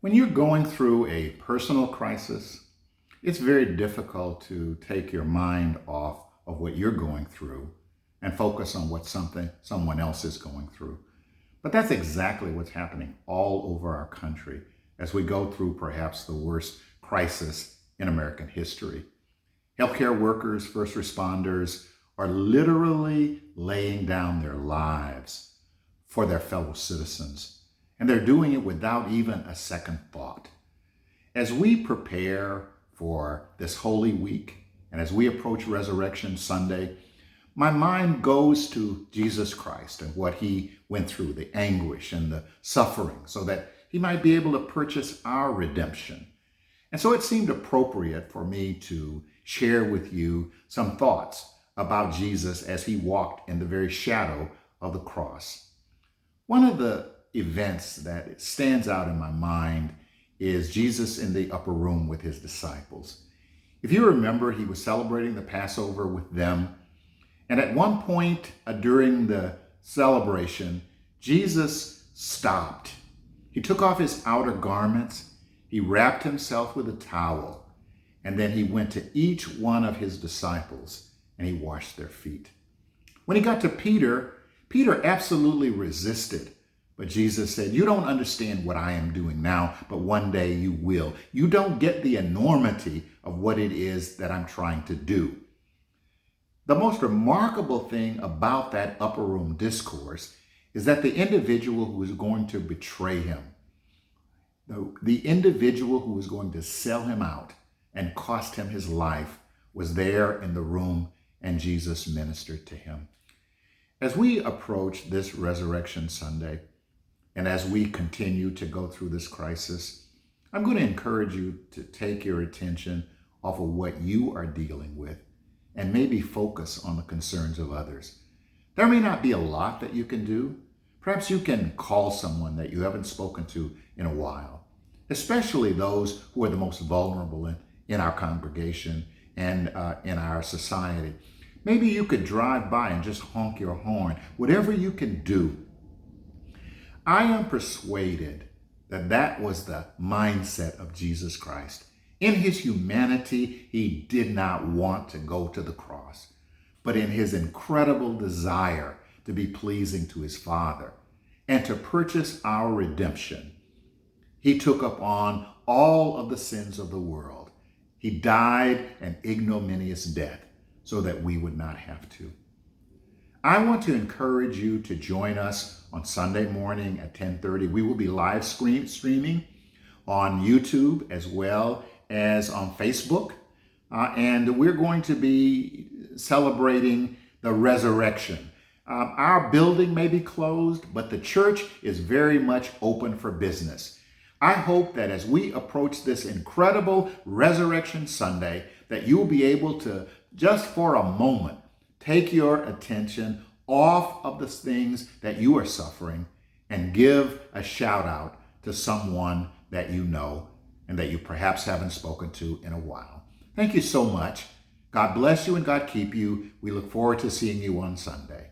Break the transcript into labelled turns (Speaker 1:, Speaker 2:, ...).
Speaker 1: When you're going through a personal crisis, it's very difficult to take your mind off of what you're going through and focus on what someone else is going through. But that's exactly what's happening all over our country as we go through perhaps the worst crisis in American history. Healthcare workers, first responders are literally laying down their lives for their fellow citizens, and they're doing it without even a second thought. As we prepare for this Holy Week and as we approach Resurrection Sunday, my mind goes to Jesus Christ and what he went through, the anguish and the suffering, so that he might be able to purchase our redemption. And so it seemed appropriate for me to share with you some thoughts about Jesus as he walked in the very shadow of the cross. One of the events that stands out in my mind is Jesus in the upper room with his disciples. If you remember, he was celebrating the Passover with them. And at one point during the celebration, Jesus stopped. He took off his outer garments. He wrapped himself with a towel. And then he went to each one of his disciples and he washed their feet. When he got to Peter, Peter absolutely resisted. But Jesus said, "You don't understand what I am doing now, but one day you will. You don't get the enormity of what it is that I'm trying to do." The most remarkable thing about that upper room discourse is that the individual who was going to betray him, the individual who was going to sell him out and cost him his life, was there in the room, and Jesus ministered to him. As we approach this Resurrection Sunday, and as we continue to go through this crisis, I'm going to encourage you to take your attention off of what you are dealing with and maybe focus on the concerns of others. There may not be a lot that you can do. Perhaps you can call someone that you haven't spoken to in a while, especially those who are the most vulnerable in our congregation and in our society. Maybe you could drive by and just honk your horn, whatever you can do. I am persuaded that that was the mindset of Jesus Christ. In his humanity, he did not want to go to the cross, but in his incredible desire to be pleasing to his Father and to purchase our redemption, he took upon all of the sins of the world. He died an ignominious death so that we would not have to. I want to encourage you to join us on Sunday morning at 10:30. We will be live streaming on YouTube as well as on Facebook. And we're going to be celebrating the resurrection. Our building may be closed, but the church is very much open for business. I hope that as we approach this incredible Resurrection Sunday, that you'll be able to, just for a moment, take your attention off of the things that you are suffering and give a shout out to someone that you know and that you perhaps haven't spoken to in a while. Thank you so much. God bless you and God keep you. We look forward to seeing you on Sunday.